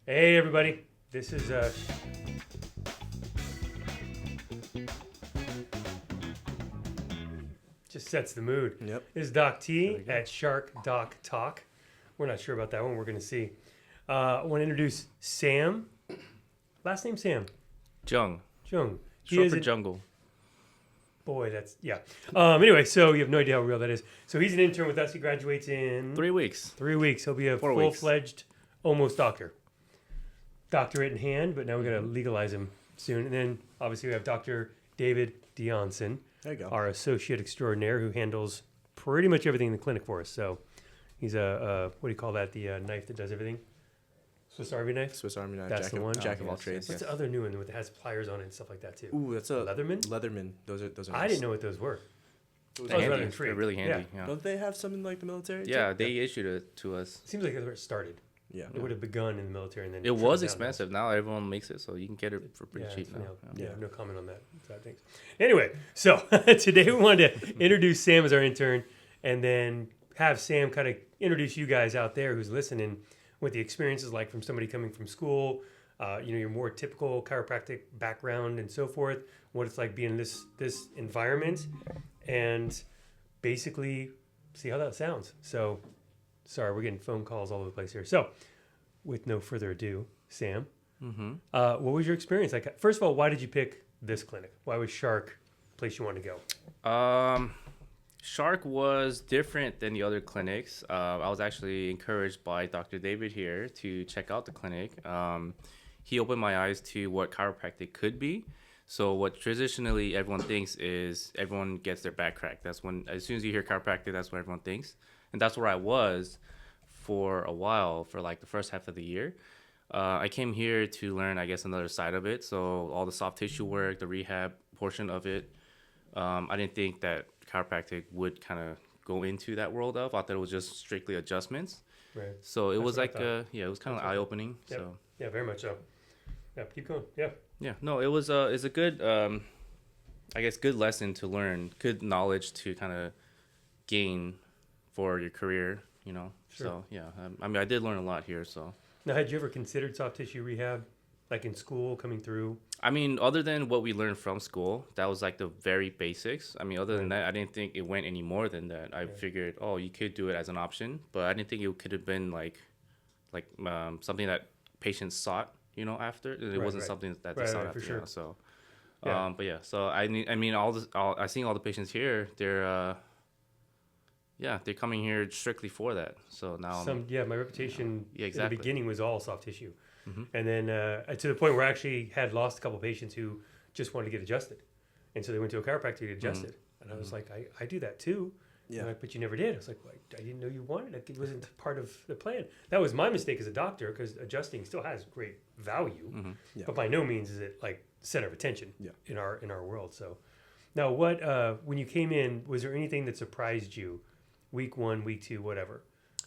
Hey everybody, this is just sets the mood. Yep. This is Doc T at SHARC Doc Talk. We're not sure about that one. We're going to see. I want to introduce Sam. Last name Sam. Jung. Jung. Short for jungle. Boy, that's yeah. Anyway, so you have no idea how real that is. So he's an intern with us. He graduates in 3 weeks. 3 weeks. He'll be a 4 weeks. full-fledged, almost doctorate in hand. But now we got to legalize him soon. And then obviously we have Dr. David Dionson, There you go. our associate extraordinaire, who handles pretty much everything in the clinic for us. So he's a what do you call that? The knife that does everything. Swiss Army knife. Swiss Army knife. That's the one. Jack of all Yes, trades. What's the other new one that has pliers on it and stuff like that too? Ooh, that's a Leatherman. Leatherman. Those are. I nice. didn't know what those were. Those They're are handy. rather They're free. really handy. Yeah. Don't they have some in like the military? Yeah, too? they issued it to us. Seems like that's where it started. Yeah. It would have begun in the military and then It trickled was down. expensive. Now everyone makes it, so you can get it for pretty Yeah, cheap it's now. nailed. Yeah. Yeah, no comment on that side of things. Anyway, so today we wanted to introduce Sam as our intern and then have Sam kind of introduce you guys out there who's listening what the experience is like from somebody coming from school, your more typical chiropractic background and so forth, what it's like being in this environment, and basically see how that sounds. So, sorry, we're getting phone calls all over the place here. So, with no further ado, Sam, what was your experience like? First of all, why did you pick this clinic? Why was SHARC the place you wanted to go? SHARC was different than the other clinics. I was actually encouraged by Dr. David here to check out the clinic. He opened my eyes to what chiropractic could be. So what traditionally everyone thinks is everyone gets their back cracked. That's when, as soon as you hear chiropractic, that's what everyone thinks. And that's where I was for a while, for like the first half of the year. I came here to learn, I guess, another side of it. So all the soft tissue work, the rehab portion of it. I didn't think that chiropractic would kind of go into that world of. I thought it was just strictly adjustments. Right. So it That's was what I like, thought. it was kind of That's what I eye opening. Yep. So Yeah, very much so. Yeah, keep going. Yeah. yeah, no, it was it's a good, I guess, good lesson to learn, good knowledge to kind of gain for your career. Sure. So yeah, I mean, I did learn a lot here. So. Now, had you ever considered soft tissue rehab, like in school, coming through? I mean, other than what we learned from school, that was like the very basics. I mean, other than that, I didn't think it went any more than that. I figured, you could do it as an option, but I didn't think it could have been like something that patients sought, after. It wasn't something that they sought after. for sure. So, Yeah. but yeah, so I mean, I seen all the patients here. They're coming here strictly for that. So now, My reputation Yeah, in exactly. the beginning was all soft tissue. And then to the point where I actually had lost a couple patients who just wanted to get adjusted. And so they went to a chiropractor to get adjusted. And I was like, I do that too. Yeah. They're like, but you never did. I was like, well, I didn't know you wanted it. It wasn't part of the plan. That was my mistake as a doctor, because adjusting still has great value. Yeah. But by no means is it like center of attention Yeah. in our world. So now when you came in, was there anything that surprised you week 1, week 2, whatever,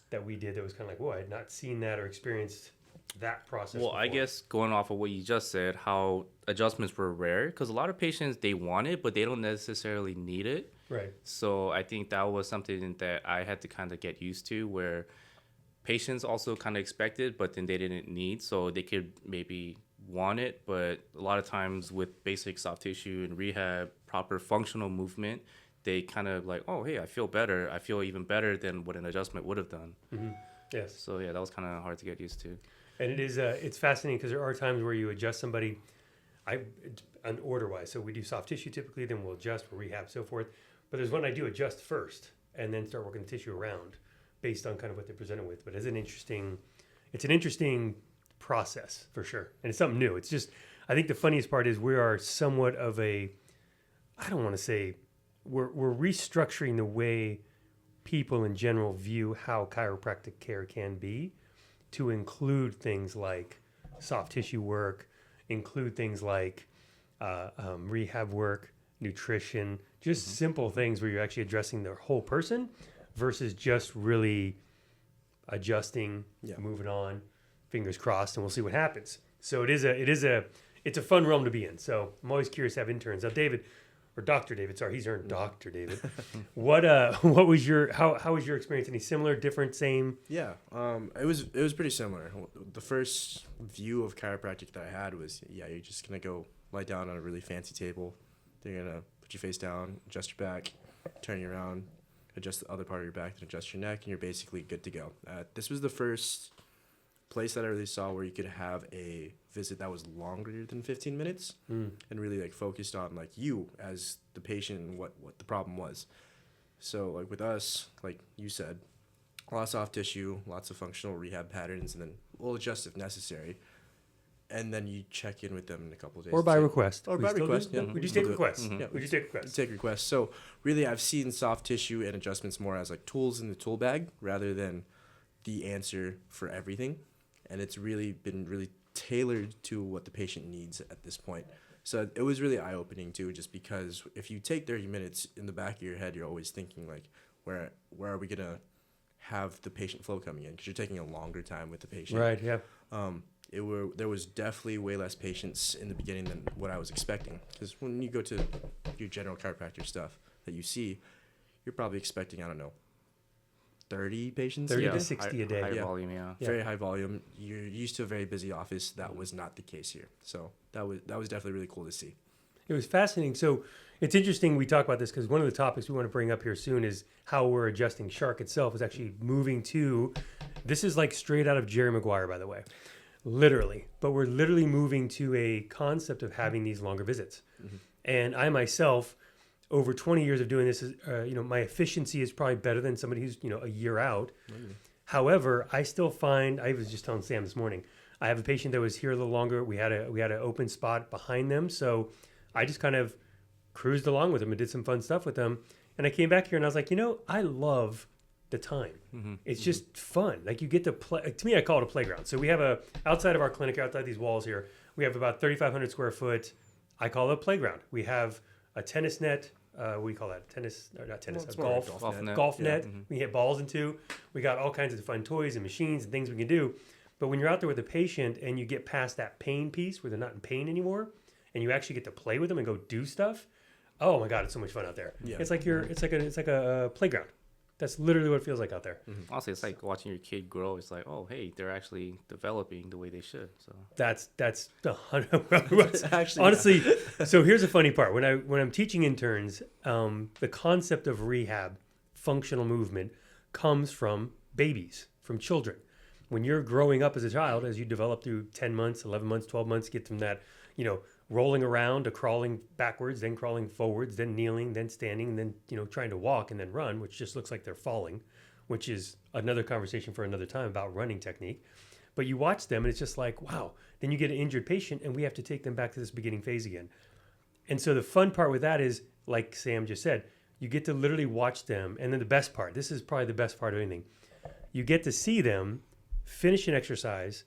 that we did that was kind of like, whoa, I had not seen that or experienced that process well, before? I guess going off of what you just said, how adjustments were rare, because a lot of patients, they want it, but they don't necessarily need it. Right. So I think that was something that I had to kind of get used to, where patients also kind of expected, but then they didn't need, so they could maybe want it. But a lot of times with basic soft tissue and rehab, proper functional movement, they kind of like, oh, hey, I feel better. I feel even better than what an adjustment would have done. Yes. So yeah, that was kind of hard to get used to. And it is it's fascinating because there are times where you adjust somebody on order-wise. So we do soft tissue typically, then we'll adjust, we'll rehab, so forth. But there's one I do adjust first and then start working the tissue around based on kind of what they're presented with. But it's an interesting process for sure. And it's something new. It's just, I think the funniest part is we are somewhat of I don't want to say, we're restructuring the way people in general view how chiropractic care can be, to include things like soft tissue work, include things like rehab work, nutrition, just simple things where you're actually addressing the whole person versus just really adjusting, moving on, fingers crossed, and we'll see what happens. So it's a fun realm to be in. So I'm always curious to have interns. Now, David, or Dr. David, sorry, he's earned Dr. David. What was your, how was your experience? Any similar, different, same? Yeah, it was pretty similar. The first view of chiropractic that I had was, you're just gonna go lie down on a really fancy table. They're gonna put your face down, adjust your back, turn you around, adjust the other part of your back, then adjust your neck, and you're basically good to go. This was the first place that I really saw where you could have a visit that was longer than 15 minutes and really like focused on like you as the patient and what the problem was. So like with us, like you said, a lot of soft tissue, lots of functional rehab patterns, and then we'll adjust if necessary. And then you check in with them in a couple of days. Or by request. Or We by still request, do? yeah. We just We'll take do it. requests. Yeah, We just take requests. Take requests. So really, I've seen soft tissue and adjustments more as like tools in the tool bag rather than the answer for everything. And it's really been really tailored to what the patient needs at this point. So it was really eye-opening too, just because if you take 30 minutes in the back of your head, you're always thinking like, where are we gonna have the patient flow coming in? Because you're taking a longer time with the patient. Right, yeah. There was definitely way less patients in the beginning than what I was expecting. Because when you go to your general chiropractor stuff that you see, you're probably expecting, I don't know, 30 patients 30 a to day? 60 a day. High Yeah. volume, yeah. Very high volume. You're used to a very busy office. That was not the case here. So that was definitely really cool to see. It was fascinating. So it's interesting we talk about this because one of the topics we want to bring up here soon is how we're adjusting. SHARC itself is actually moving to, this is like straight out of Jerry Maguire, by the way, literally. But we're literally moving to a concept of having these longer visits. And I myself, over 20 years of doing this, is, my efficiency is probably better than somebody who's, a year out. However, I still find, I was just telling Sam this morning, I have a patient that was here a little longer. We had an open spot behind them. So I just kind of cruised along with them and did some fun stuff with them. And I came back here and I was like, I love the time. It's just fun. Like you get to play. To me, I call it a playground. So we have outside of our clinic, outside these walls here, we have about 3,500 square foot. I call it a playground. We have a tennis net. What do you call that? Tennis, or not tennis, Well, it's a more like golf, golf net. golf Yeah. net. We hit balls into. We got all kinds of fun toys and machines and things we can do. But when you're out there with a patient and you get past that pain piece where they're not in pain anymore, and you actually get to play with them and go do stuff, oh my God, it's so much fun out there. Yeah. It's like a playground. That's literally what it feels like out there. Honestly, it's like watching your kid grow. It's like, oh, hey, they're actually developing the way they should. So That's 100. Actually, Honestly, so here's the funny part. When I'm teaching interns, the concept of rehab, functional movement, comes from babies, from children. When you're growing up as a child, as you develop through 10 months, 11 months, 12 months, get from that, rolling around to crawling backwards, then crawling forwards, then kneeling, then standing, and then, trying to walk and then run, which just looks like they're falling, which is another conversation for another time about running technique. But you watch them and it's just like, wow. Then you get an injured patient and we have to take them back to this beginning phase again. And so the fun part with that is, like Sam just said, you get to literally watch them. And then the best part, this is probably the best part of anything, you get to see them finish an exercise,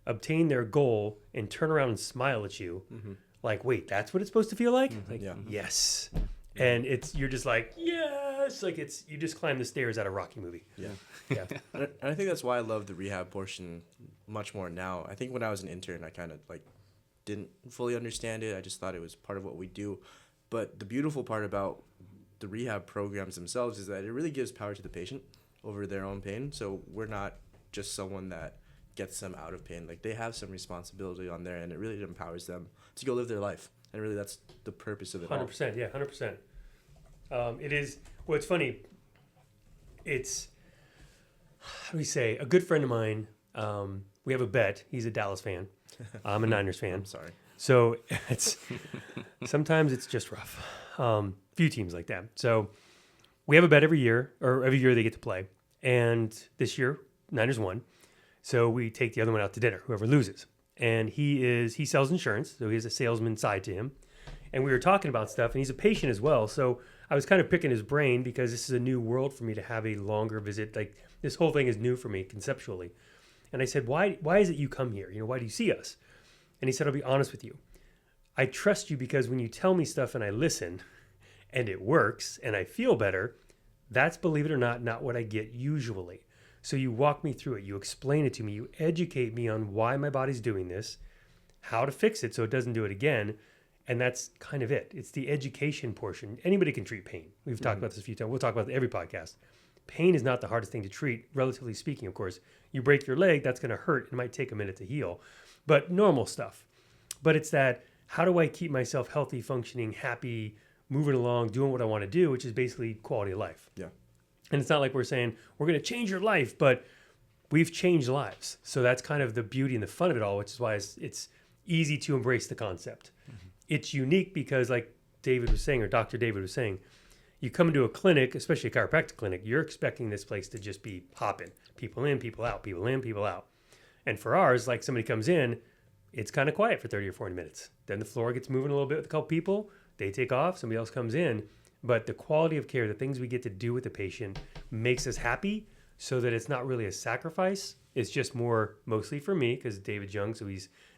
obtain their goal, and turn around and smile at you. Like, wait, that's what it's supposed to feel like? Like, Yeah. yes. And you're just like, yes. Like you just climb the stairs out of a Rocky movie. Yeah. Yeah. And I think that's why I love the rehab portion much more now. I think when I was an intern, I kind of like didn't fully understand it. I just thought it was part of what we do. But the beautiful part about the rehab programs themselves is that it really gives power to the patient over their own pain. So we're not just someone that gets them out of pain. Like they have some responsibility on there, and it really empowers them to go live their life. And really, that's the purpose of it. 100%. Yeah, 100%. It is. Well, it's funny. It's, how do we say, a good friend of mine. We have a bet. He's a Dallas fan. I'm a Niners fan. I'm sorry. So it's sometimes it's just rough. Few teams like that. So we have a bet every year, or every year they get to play. And this year, Niners won. So we take the other one out to dinner, whoever loses. And he sells insurance, so he has a salesman side to him. And we were talking about stuff, and he's a patient as well. So I was kind of picking his brain because this is a new world for me to have a longer visit. Like this whole thing is new for me conceptually. And I said, why is it you come here? Why do you see us? And he said, I'll be honest with you. I trust you because when you tell me stuff and I listen and it works and I feel better, that's, believe it or not what I get usually. So you walk me through it. You explain it to me. You educate me on why my body's doing this, how to fix it so it doesn't do it again. And that's kind of it. It's the education portion. Anybody can treat pain. We've talked about this a few times. We'll talk about it every podcast. Pain is not the hardest thing to treat, relatively speaking, of course. You break your leg, that's going to hurt. It might take a minute to heal. But normal stuff. But it's that, how do I keep myself healthy, functioning, happy, moving along, doing what I want to do, which is basically quality of life. Yeah. And it's not like we're saying, we're going to change your life, but we've changed lives. So that's kind of the beauty and the fun of it all, which is why it's easy to embrace the concept. It's unique because, like David was saying, or Dr. David was saying, you come into a clinic, especially a chiropractic clinic, you're expecting this place to just be hopping. People in, people out, people in, people out. And for ours, like somebody comes in, it's kind of quiet for 30 or 40 minutes. Then the floor gets moving a little bit with a couple people. They take off, somebody else comes in. But the quality of care, the things we get to do with the patient makes us happy so that it's not really a sacrifice. It's just more mostly for me because David's young, so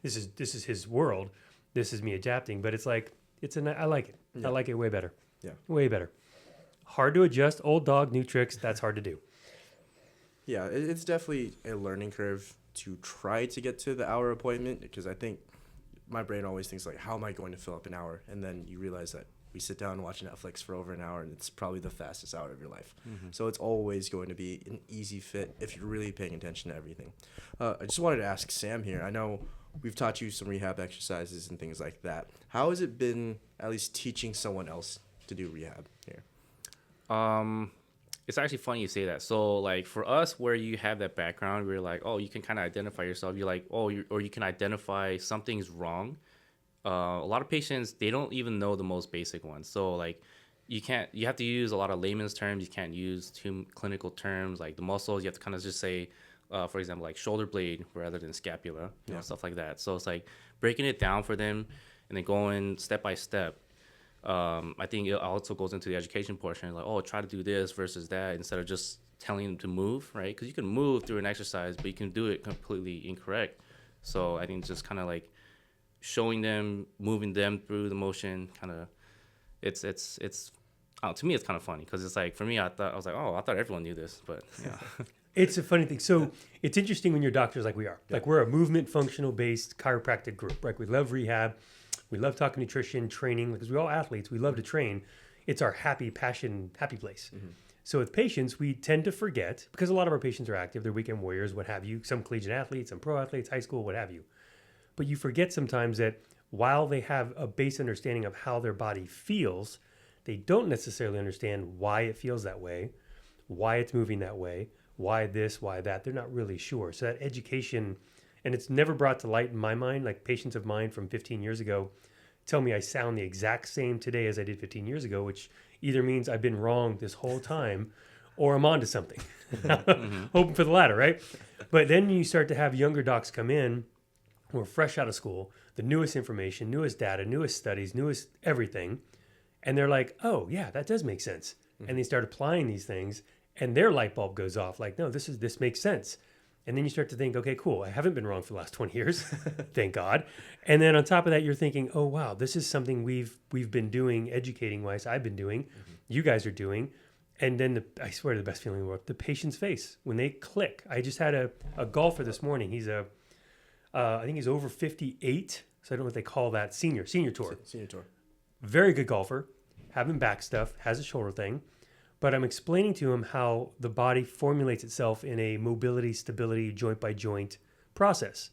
this is his world. This is me adapting, but it's like, I like it. Yeah. I like it way better. Yeah. Way better. Hard to adjust, old dog, new tricks. That's hard to do. Yeah, it's definitely a learning curve to try to get to the hour appointment, because I think my brain always thinks like, how am I going to fill up an hour? And then you realize that we sit down and watch Netflix for over an hour, and it's probably the fastest hour of your life. Mm-hmm. So it's always going to be an easy fit if you're really paying attention to everything. I just wanted to ask Sam here. I know we've taught you some rehab exercises and things like that. How has it been, at least teaching someone else to do rehab here? It's actually funny you say that. So, like, for us, where you have that background, we're like, oh, you can kind of identify yourself. You're like, or you can identify something's wrong. A lot of patients, they don't even know the most basic ones. So, like, you have to use a lot of layman's terms. You can't use too clinical terms, like the muscles. You have to kind of just say, for example, like shoulder blade rather than scapula, you know, stuff like that. So it's like breaking it down for them and then going step by step. I think it also goes into the education portion, like, oh, try to do this versus that, instead of just telling them to move, right? Because you can move through an exercise, but you can do it completely incorrect. So I think just kind of like showing them, moving them through the motion, kind of, it's to me, it's kind of funny, because it's like, for me, I was like, oh, I thought everyone knew this, but yeah. It's a funny thing. So it's interesting when you're doctors like we are. Yeah. Like, we're a movement functional based chiropractic group, right? We love rehab. We love talking nutrition, training, because we're all athletes. We love to train. It's our happy place. Mm-hmm. So with patients, we tend to forget, because a lot of our patients are active. They're weekend warriors, what have you. Some collegiate athletes, some pro athletes, high school, what have you. But you forget sometimes that while they have a base understanding of how their body feels, they don't necessarily understand why it feels that way, why it's moving that way, why this, why that. They're not really sure. So that education, and it's never brought to light in my mind. Like, patients of mine from 15 years ago tell me I sound the exact same today as I did 15 years ago, which either means I've been wrong this whole time or I'm onto something. Mm-hmm. Hoping for the latter, right? But then you start to have younger docs come in who are fresh out of school, the newest information, newest data, newest studies, newest everything. And they're like, oh, yeah, that does make sense. Mm-hmm. And they start applying these things, and their light bulb goes off like, no, this makes sense. And then you start to think, okay, cool, I haven't been wrong for the last 20 years, thank God. And then on top of that, you're thinking, oh, wow, this is something we've been doing, educating-wise, I've been doing, you guys are doing. And then, I swear, the best feeling in the world, the patient's face, when they click. I just had a golfer this morning. He's I think he's over 58, so I don't know what they call that, senior tour. Senior tour. Very good golfer, having back stuff, has a shoulder thing. But I'm explaining to him how the body formulates itself in a mobility, stability, joint by joint process.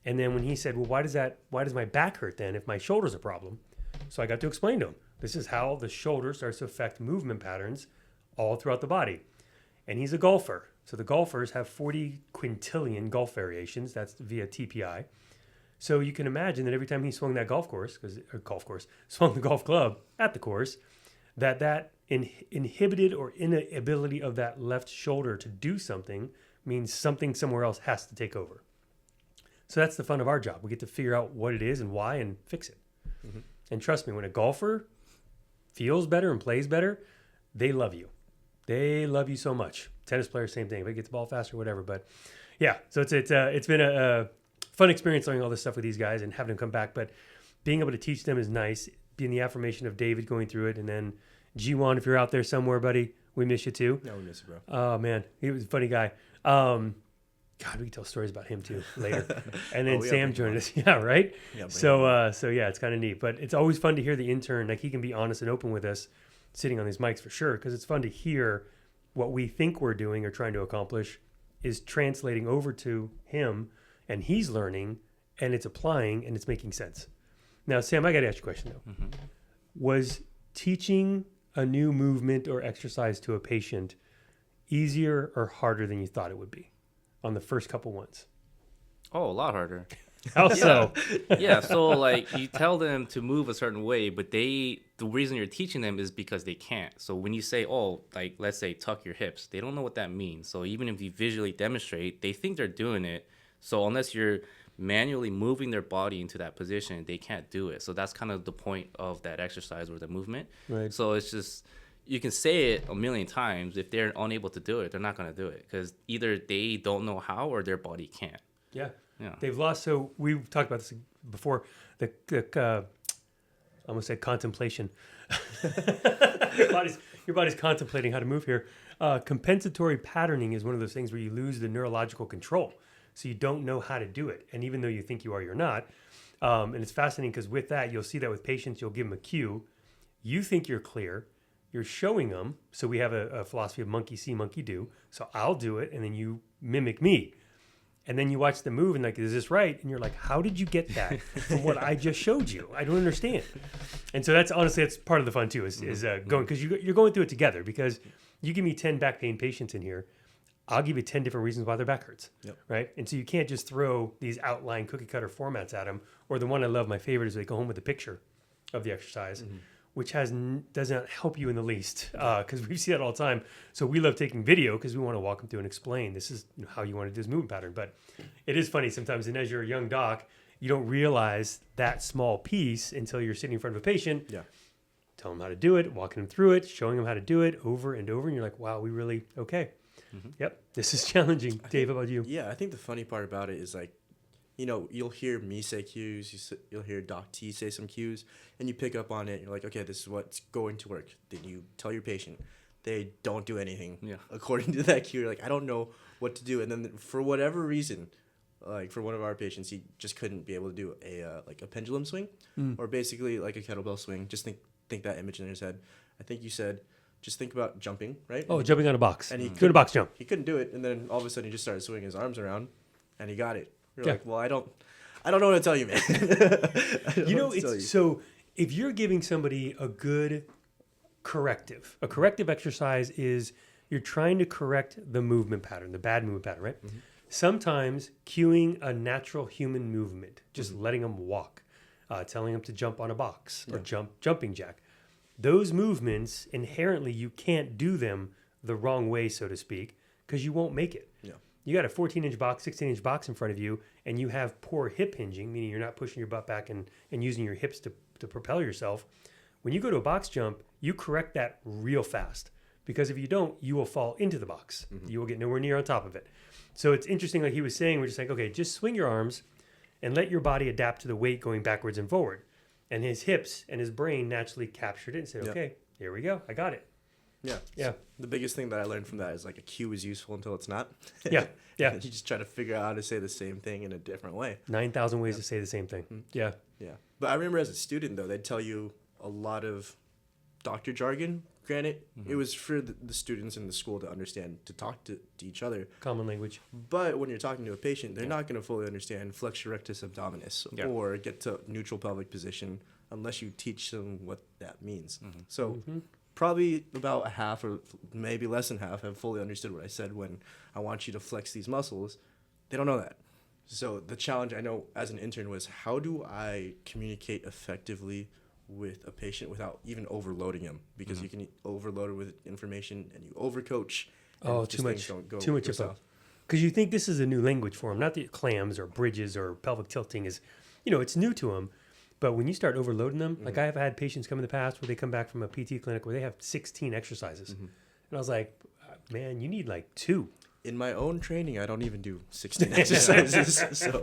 And then when he said, well, why does my back hurt then if my shoulder's a problem? So I got to explain to him, this is how the shoulder starts to affect movement patterns all throughout the body. And he's a golfer. So the golfers have 40 quintillion golf variations. That's via TPI. So you can imagine that every time he swung that swung the golf club at the course, that inhibited or inability of that left shoulder to do something means something somewhere else has to take over. So that's the fun of our job. We get to figure out what it is and why and fix it. Mm-hmm. And trust me, when a golfer feels better and plays better, they love you. They love you so much. Tennis players, same thing. If they get the ball faster, whatever. But yeah, so it's been a fun experience learning all this stuff with these guys and having them come back. But being able to teach them is nice. Being the affirmation of David going through it, and then G1, if you're out there somewhere, buddy, we miss you too. Yeah, we miss you, bro. Oh man, he was a funny guy. God, we can tell stories about him too later. And then Oh, yeah, Sam bring him joined on. us. Yeah, right. Yeah, bring So yeah, it's kind of neat. But it's always fun to hear the intern. Like he can be honest and open with us, sitting on these mics for sure, because it's fun to hear what we think we're doing or trying to accomplish is translating over to him, and he's learning, and it's applying, and it's making sense. Now, Sam, I got to ask you a question though. Mm-hmm. Was teaching a new movement or exercise to a patient easier or harder than you thought it would be on the first couple ones? Oh, a lot harder. How so? Yeah, so like you tell them to move a certain way, but the reason you're teaching them is because they can't. So when you say, oh, like let's say tuck your hips, they don't know what that means. So even if you visually demonstrate, they think they're doing it. So unless you're manually moving their body into that position, they can't do it. So that's kind of the point of that exercise or the movement. Right. So it's just, you can say it a million times. If they're unable to do it, they're not going to do it because either they don't know how or their body can't. Yeah. Yeah. They've lost. So we've talked about this before. I almost said contemplation. your body's contemplating how to move here. Compensatory patterning is one of those things where you lose the neurological control. So you don't know how to do it. And even though you think you are, you're not. And it's fascinating because with that, you'll see that with patients, you'll give them a cue. You think you're clear. You're showing them. So we have a philosophy of monkey see, monkey do. So I'll do it, and then you mimic me. And then you watch the move and like, is this right? And you're like, how did you get that from what I just showed you? I don't understand. And so that's part of the fun too, is going, because you're going through it together, because you give me 10 back pain patients in here, I'll give you 10 different reasons why their back hurts. Yep. Right. And so you can't just throw these outline cookie cutter formats at them. Or the one I love, my favorite, is they go home with a picture of the exercise, which doesn't help you in the least, because we see that all the time. So we love taking video because we want to walk them through and explain this is how you want to do this movement pattern. But it is funny sometimes, and as you're a young doc, you don't realize that small piece until you're sitting in front of a patient. Yeah. Tell them how to do it, walking them through it, showing them how to do it over and over, and you're like, wow, we really okay. Yep, this is challenging. Dave, how about you? Yeah, I think the funny part about it is like, you'll hear me say cues, you'll hear Doc T say some cues, and you pick up on it. You're like, okay, this is what's going to work. Then you tell your patient, they don't do anything according to that cue. You're like, I don't know what to do. And then for whatever reason, like for one of our patients, he just couldn't be able to do a pendulum swing or basically like a kettlebell swing. Just think that image in his head. I think you said, just think about jumping, right? Oh, jumping on a box. And he do a box jump. He couldn't do it, and then all of a sudden he just started swinging his arms around, and he got it. You're Yeah. like, well, I don't know what to tell you, man. So if you're giving somebody a good corrective, a corrective exercise is you're trying to correct the movement pattern, the bad movement pattern, right? Sometimes cueing a natural human movement, just letting them walk, telling them to jump on a box or jumping jack. Those movements, inherently, you can't do them the wrong way, so to speak, because you won't make it. Yeah. You got a 14-inch box, 16-inch box in front of you, and you have poor hip hinging, meaning you're not pushing your butt back and using your hips to propel yourself. When you go to a box jump, you correct that real fast, because if you don't, you will fall into the box. You will get nowhere near on top of it. So it's interesting, like he was saying, we're just like, okay, just swing your arms and let your body adapt to the weight going backwards and forward. And his hips and his brain naturally captured it and said, okay, here we go. I got it. Yeah. Yeah. So the biggest thing that I learned from that is like a cue is useful until it's not. Yeah. Yeah. You just try to figure out how to say the same thing in a different way. 9,000 ways to say the same thing. Yeah. Yeah. But I remember as a student, though, they'd tell you a lot of doctor jargon. Granted, it was for the students in the school to understand, to talk to each other. Common language. But when you're talking to a patient, they're not going to fully understand flex your rectus abdominis or get to neutral pelvic position unless you teach them what that means. So probably about half or maybe less than half have fully understood what I said when I want you to flex these muscles. They don't know that. So the challenge I know as an intern was, how do I communicate effectively with a patient without even overloading him? Because you can overload it with information and you overcoach. Oh, and too much. don't go Too much info. south. Because you think this is a new language for them. Not that clams or bridges or pelvic tilting is, it's new to them. But when you start overloading them, like I have had patients come in the past where they come back from a PT clinic where they have 16 exercises. And I was like, man, you need like 2. In my own training, I don't even do 16 exercises. So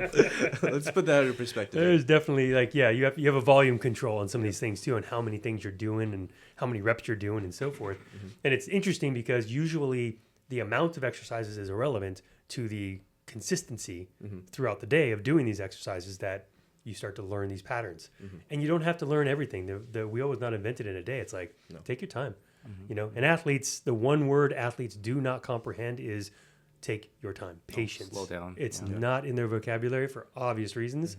let's put that into perspective. There's definitely you have a volume control on some of these things too, and how many things you're doing and how many reps you're doing and so forth. And it's interesting because usually the amount of exercises is irrelevant to the consistency throughout the day of doing these exercises that you start to learn these patterns. And you don't have to learn everything. The wheel was not invented in a day. It's like, take your time. You know, and athletes, the one word athletes do not comprehend is take your time, patience. Slow down. It's not in their vocabulary for obvious reasons.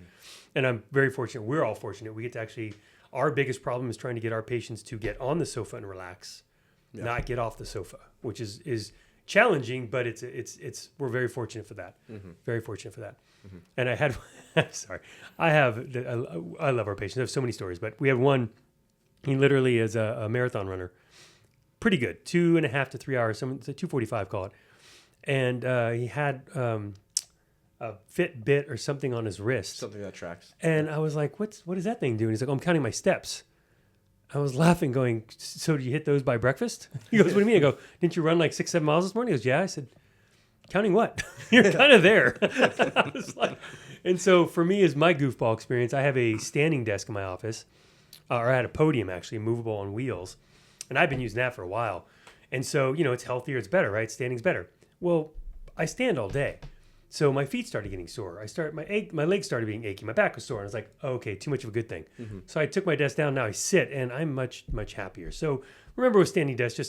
And I'm very fortunate. We're all fortunate. We get to actually, our biggest problem is trying to get our patients to get on the sofa and relax, not get off the sofa, which is challenging, but it's we're very fortunate for that. Very fortunate for that. And I had, I love our patients. I have so many stories, but we have one, he literally is a marathon runner. Pretty good, 2.5 to 3 hours, 2:45, call it. And he had a Fitbit or something on his wrist. Something that tracks. And I was like, what is that thing doing? He's like, I'm counting my steps. I was laughing, going, so do you hit those by breakfast? He goes, what do you mean? I go, didn't you run like 6-7 miles this morning? He goes, yeah. I said, counting what? You're kind of there. I was like, and so for me, as my goofball experience, I have a standing desk in my office, or I had a podium actually, movable on wheels. And I've been using that for a while. And so, you know, it's healthier, it's better, right? Standing's better. Well, I stand all day. So my feet started getting sore. My legs started being achy. My back was sore. And I was like, oh, okay, too much of a good thing. So I took my desk down. Now I sit, and I'm much, much happier. So remember with standing desk,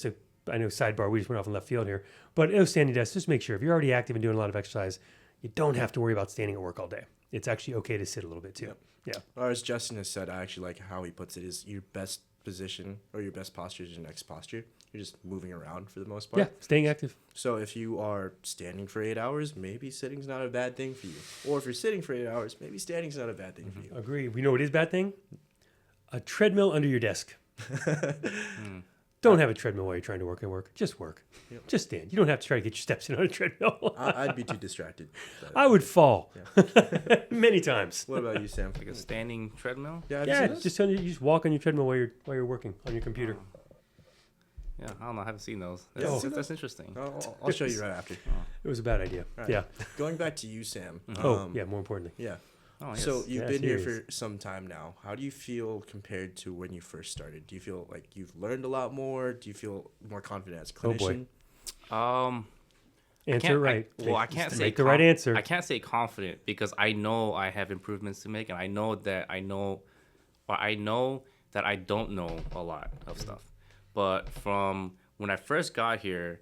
I know sidebar, we just went off in left field here. But it was standing desk, just make sure if you're already active and doing a lot of exercise, you don't have to worry about standing at work all day. It's actually okay to sit a little bit too. Yeah. Or as Justin has said, I actually like how he puts it, is your best position or your best posture is your next posture. You're just moving around for the most part. Yeah, staying active. So if you are standing for 8 hours, maybe sitting's not a bad thing for you. Or if you're sitting for 8 hours, maybe standing's not a bad thing for you. Agree. We know what is a bad thing? A treadmill under your desk. Don't have a treadmill while you're trying to work at work. Just work. Yep. Just stand. You don't have to try to get your steps in on a treadmill. I'd be too distracted. I would fall many times. What about you, Sam? Like a standing treadmill? Yeah, Yeah, you just walk on your treadmill while you're working on your computer. Yeah, I don't know. I haven't seen those. Yeah, That's interesting. I'll show you right after. It was a bad idea. All right. Yeah. Going back to you, Sam. Yeah. More importantly. Yeah. Oh, yes. So you've Yeah, been here serious. for some time now. How do you feel compared to when you first started? Do you feel like you've learned a lot more? Do you feel more confident as a Oh, boy. clinician? Answer right. I can't say Make the right answer. I can't say confident because I know I have improvements to make, and I know that I don't know a lot of stuff. But from when I first got here,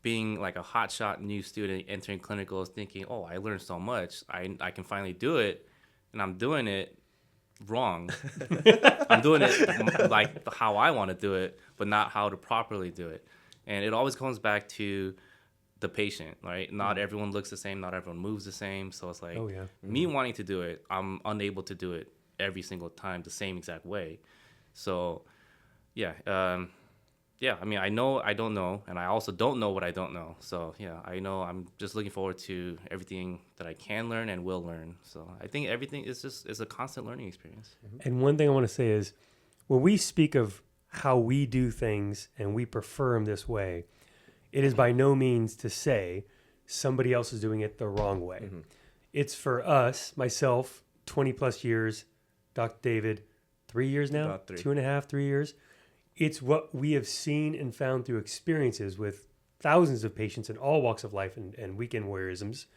being like a hotshot new student entering clinicals, thinking, oh, I learned so much, I can finally do it, and I'm doing it wrong. I'm doing it like how I want to do it, but not how to properly do it. And it always comes back to the patient, right? Not everyone looks the same, not everyone moves the same. So it's like me wanting to do it, I'm unable to do it every single time the same exact way. So I mean, I know I don't know, and I also don't know what I don't know. So, yeah, I know I'm just looking forward to everything that I can learn and will learn. So I think everything is a constant learning experience. And one thing I want to say is when we speak of how we do things and we prefer them this way, it is by no means to say somebody else is doing it the wrong way. It's for us, myself, 20 plus years, Dr. David, 3 years now, About 3. 2.5, 3 years. It's what we have seen and found through experiences with thousands of patients in all walks of life and weekend warriorisms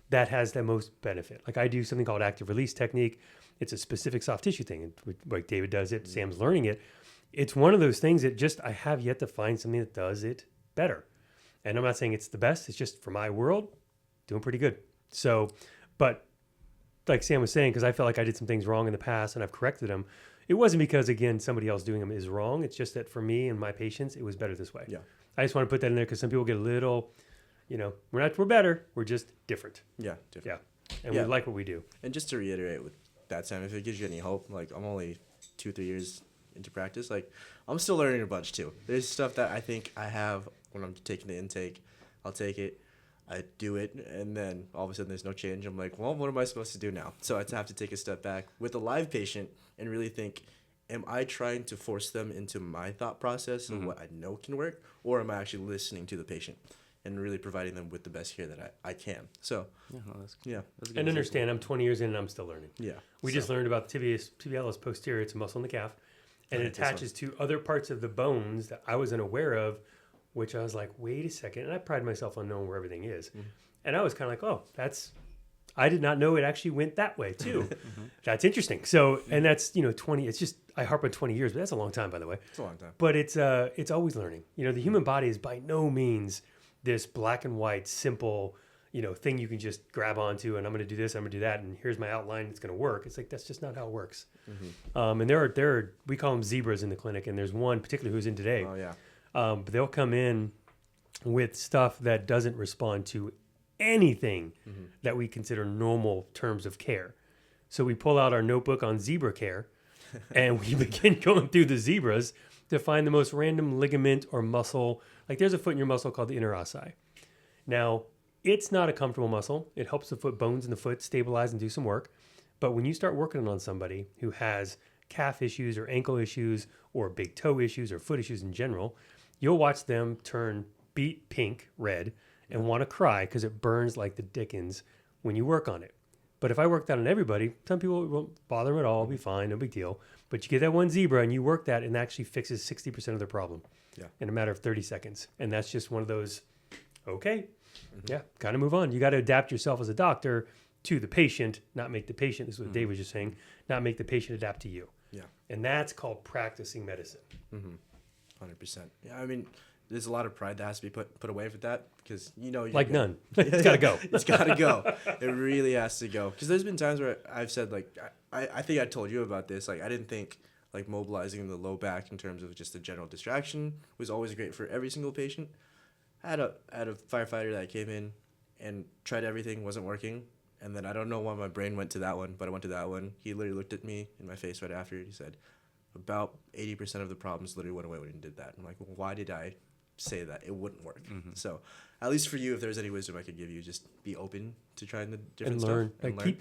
that has the most benefit. Like I do something called active release technique. It's a specific soft tissue thing. Like David does it, Sam's learning it. It's one of those things that just I have yet to find something that does it better. And I'm not saying it's the best. It's just for my world, doing pretty good. So, but like Sam was saying, because I felt like I did some things wrong in the past and I've corrected them. It wasn't because, again, somebody else doing them is wrong. It's just that for me and my patients, it was better this way. Yeah. I just want to put that in there because some people get a little, we're better. We're just different. Yeah, different. Yeah. And we like what we do. And just to reiterate with that, Sam, if it gives you any hope, like I'm only 2-3 years into practice, like I'm still learning a bunch too. There's stuff that I think I have when I'm taking the intake. I'll take it, I do it, and then all of a sudden there's no change. I'm like, well, what am I supposed to do now? So I have to take a step back with a live patient and really think, am I trying to force them into my thought process and what I know can work, or am I actually listening to the patient and really providing them with the best care that I can? So, That's yeah. a good And understand, I'm 20 years in and I'm still learning. Yeah. We just learned about tibialis posterior. It's a muscle in the calf. And it Right, this one. attaches to other parts of the bones that I was unaware of, which I was like, wait a second. And I pride myself on knowing where everything is. And I was kind of like, oh, I did not know it actually went that way too. That's interesting. So, and that's, 20, it's just, I harp on 20 years, but that's a long time, by the way. It's a long time. But it's always learning. The human body is by no means this black and white, simple, thing you can just grab onto, and I'm going to do this, I'm going to do that, and here's my outline, it's going to work. It's like, that's just not how it works. And there are, we call them zebras in the clinic, and there's one particular who's in today. Oh, yeah. But they'll come in with stuff that doesn't respond to anything that we consider normal terms of care. So we pull out our notebook on zebra care and we begin going through the zebras to find the most random ligament or muscle. Like there's a foot in your muscle called the interossi. Now, it's not a comfortable muscle. It helps the foot bones in the foot stabilize and do some work. But when you start working on somebody who has calf issues or ankle issues or big toe issues or foot issues in general, you'll watch them turn beet pink, red, and want to cry because it burns like the dickens when you work on it. But if I work that on everybody, some people it won't bother them at all, it'll be fine, no big deal. But you get that one zebra and you work that and it actually fixes 60% of their problem in a matter of 30 seconds. And that's just one of those, okay, got to move on. You got to adapt yourself as a doctor to the patient, not make the patient, this is what Dave was just saying, not make the patient adapt to you. Yeah. And that's called practicing medicine. 100%. Yeah, I mean, there's a lot of pride that has to be put away with that because, Like none. It's got to go. It's got to go. It really has to go. Because there's been times where I've said, like, I think I told you about this. Like, I didn't think, like, mobilizing the low back in terms of just a general distraction was always great for every single patient. I had a firefighter that came in and tried everything, wasn't working. And then I don't know why my brain went to that one, but I went to that one. He literally looked at me in my face right after. He said, about 80% of the problems literally went away when you did that. I'm like, well, why did I say that it wouldn't work? So at least for you, if there's any wisdom I could give you, just be open to trying the different and learn. stuff. Like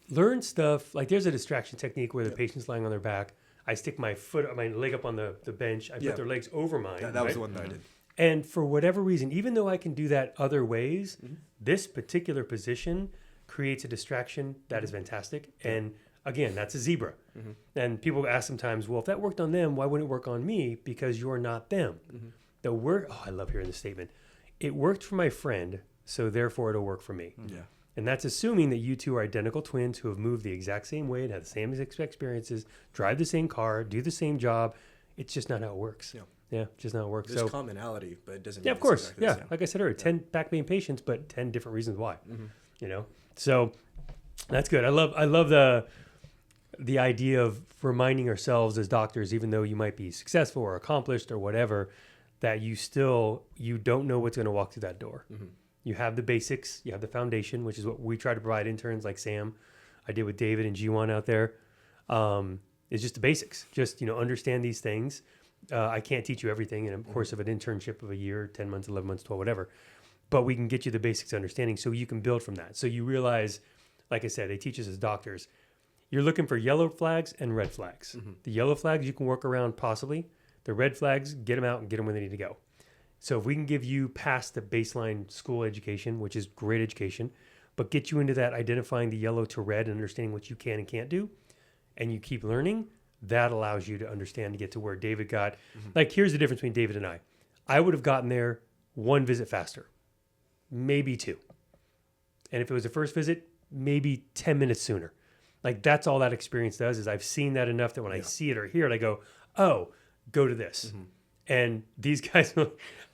learn stuff. Like there's a distraction technique where the patient's lying on their back. I stick my leg up on the bench. I put their legs over mine. That was the one that I did. And for whatever reason, even though I can do that other ways, this particular position creates a distraction that is fantastic. And again, that's a zebra. And people ask sometimes, well, if that worked on them, why wouldn't it work on me? Because you're not them. I love hearing this statement. It worked for my friend, so therefore it'll work for me. Yeah. And that's assuming that you two are identical twins who have moved the exact same way and have the same experiences, drive the same car, do the same job. It's just not how it works. Yeah, just not how it works. There's commonality, but it doesn't. Yeah, of course. Exactly like I said earlier, 10 back pain patients, but 10 different reasons why. So that's good. I love the idea of reminding ourselves as doctors, even though you might be successful or accomplished or whatever, that you don't know what's going to walk through that door. You have the basics, you have the foundation, which is what we try to provide interns like Sam. I did with David and G1 out there. It's just the basics. Just, understand these things. I can't teach you everything in a course of an internship of a year, 10 months, 11 months, 12, whatever. But we can get you the basics understanding so you can build from that. So you realize, like I said, they teach us as doctors, you're looking for yellow flags and red flags. The yellow flags you can work around possibly. The red flags, get them out and get them where they need to go. So if we can give you past the baseline school education, which is great education, but get you into that identifying the yellow to red and understanding what you can and can't do, and you keep learning, that allows you to understand to get to where David got. Like, here's the difference between David and I. I would have gotten there one visit faster, maybe two. And if it was the first visit, maybe 10 minutes sooner. Like, that's all that experience does is I've seen that enough that when I see it or hear it, I go, oh, go to this. And these guys,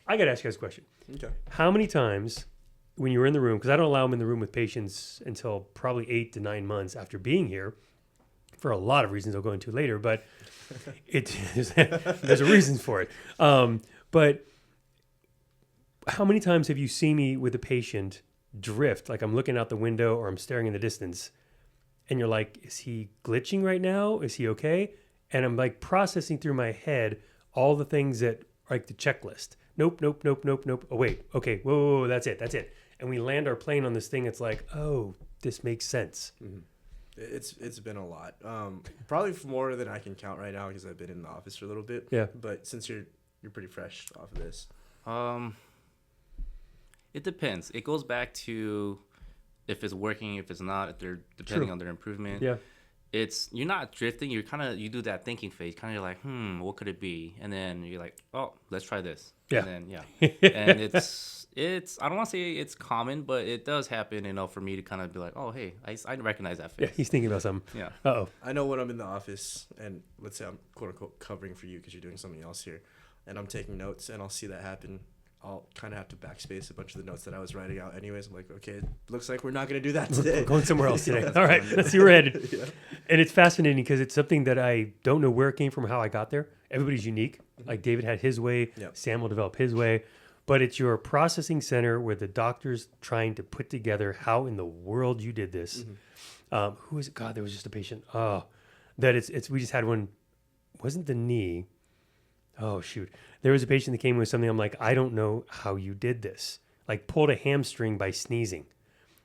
I got to ask you guys a question. Okay. How many times when you were in the room, because I don't allow them in the room with patients until probably 8 to 9 months after being here, for a lot of reasons I'll go into later, but there's a reason for it. But how many times have you seen me with a patient drift, like I'm looking out the window or I'm staring in the distance, and you're like, is he glitching right now? Is he okay? And I'm like processing through my head all the things that like the checklist. Nope. Oh, wait. Okay. Whoa, that's it. And we land our plane on this thing. It's like, oh, this makes sense. It's been a lot. Probably more than I can count right now because I've been in the office for a little bit. Yeah. But since you're pretty fresh off of this. It depends. It goes back to if it's working, if it's not, if they're depending on their improvement. Yeah. You're not drifting. You do that thinking phase. Kind of like, what could it be? And then you're like, oh, let's try this. Yeah. And then and I don't want to say it's common, but it does happen, for me to kind of be like, oh, hey, I recognize that face. Yeah, he's thinking about something. Yeah. Uh-oh. I know when I'm in the office and let's say I'm quote unquote covering for you because you're doing something else here, and I'm taking notes and I'll see that happen. I'll kind of have to backspace a bunch of the notes that I was writing out anyways. I'm like, okay, it looks like we're not going to do that today. We're going somewhere else today. Yeah, All right, let's see where we're headed. Yeah. And it's fascinating because it's something that I don't know where it came from or how I got there. Everybody's unique. Like David had his way. Yep. Sam will develop his way. But it's your processing center where the doctor's trying to put together how in the world you did this. Who is it? God, there was just a patient. Oh, that it's. We just had one. Wasn't the knee? Oh shoot! There was a patient that came with something. I'm like, I don't know how you did this. Like pulled a hamstring by sneezing.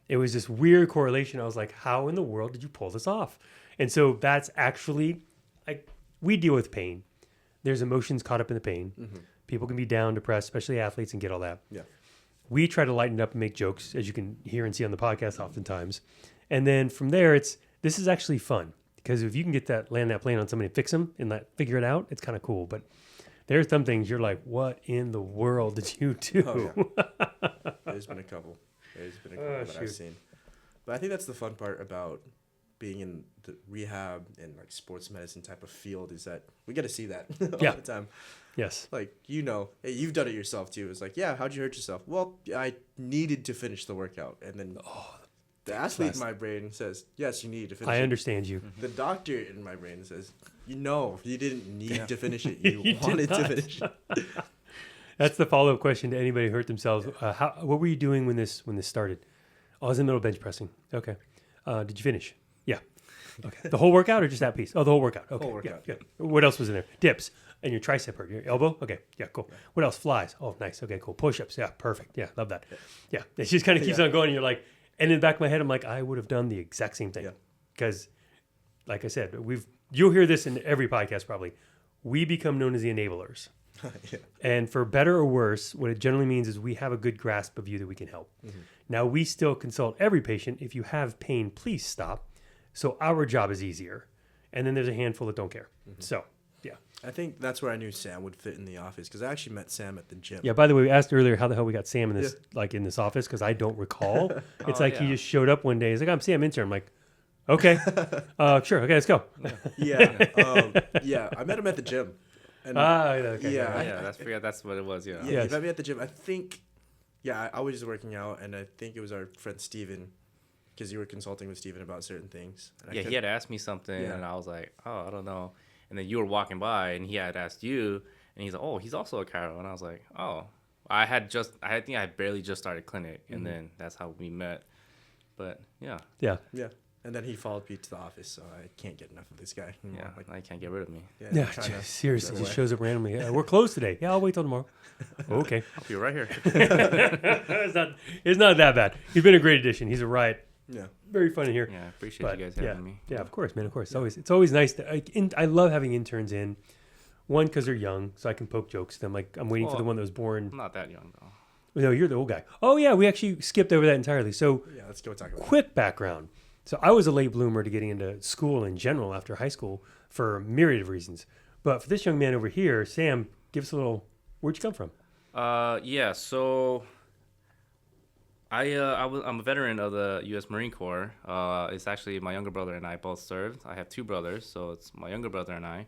It was this weird correlation. I was like, how in the world did you pull this off? And so that's actually like we deal with pain. There's emotions caught up in the pain. People can be down, depressed, especially athletes, and get all that. Yeah. We try to lighten it up and make jokes, as you can hear and see on the podcast oftentimes. And then from there, this is actually fun because if you can land that plane on somebody and fix them and figure it out, it's kind of cool. But there's some things you're like, what in the world did you do? Oh, yeah. There's been a couple that I've seen. But I think that's the fun part about being in the rehab and like sports medicine type of field is that we get to see that all the time. Yes. Like, hey, you've done it yourself too. It's like, yeah, how'd you hurt yourself? Well, I needed to finish the workout. And then the athlete in my brain says, yes, you need to finish it. I understand you. The doctor in my brain says, you didn't need to finish it. You wanted to finish it. That's the follow-up question to anybody who hurt themselves. What were you doing when this started? Oh, I was in the middle of bench pressing. Okay. Did you finish? Yeah. Okay. The whole workout or just that piece? Oh, the whole workout. Okay. Whole workout. Yeah. What else was in there? Dips. And your tricep hurt. Your elbow? Okay. Yeah, cool. Yeah. What else? Flies. Oh, nice. Okay, cool. Push-ups. Yeah, perfect. Yeah, love that. Yeah. It just kind of keeps on going. And you're like, and in the back of my head, I'm like, I would have done the exact same thing. Because, like I said, you'll hear this in every podcast probably. We become known as the enablers. And for better or worse, what it generally means is we have a good grasp of you that we can help. Now, we still consult every patient. If you have pain, please stop. So our job is easier. And then there's a handful that don't care. So, yeah. I think that's where I knew Sam would fit in the office because I actually met Sam at the gym. Yeah, by the way, we asked earlier how the hell we got Sam in this in this office because I don't recall. It's he just showed up one day. He's like, I'm Sam, intern. I'm like, okay. Sure. Okay, let's go. I met him at the gym. And okay. That's what it was. Yeah. Yeah, he met me at the gym. I think, I was just working out, and I think it was our friend Steven, because you were consulting with Steven about certain things. And he had asked me something, and I was like, oh, I don't know. And then you were walking by, and he had asked you, and he's like, oh, he's also a chiro. And I was like, oh. I think I had barely just started clinic, and then that's how we met. But, yeah. Yeah. And then he followed me to the office, so I can't get enough of this guy anymore. Yeah, I can't get rid of me. Yeah, seriously, just shows up randomly. We're closed today. Yeah, I'll wait till tomorrow. Okay. I'll be right here. It's not that bad. He's been a great addition. He's a riot. Yeah. Very fun in here. Yeah, I appreciate you guys having me. Yeah, of course, man. Of course. It's always nice to. I love having interns in. One, because they're young, so I can poke jokes to them. Like I'm waiting for the one that was born. I'm not that young though. No, you're the old guy. Oh yeah, we actually skipped over that entirely. So let's go talk about quick background. So I was a late bloomer to getting into school in general after high school for a myriad of reasons. But for this young man over here, Sam, give us a little. Where'd you come from? So I'm a veteran of the U.S. Marine Corps. It's actually my younger brother and I both served. I have two brothers, so it's my younger brother and I.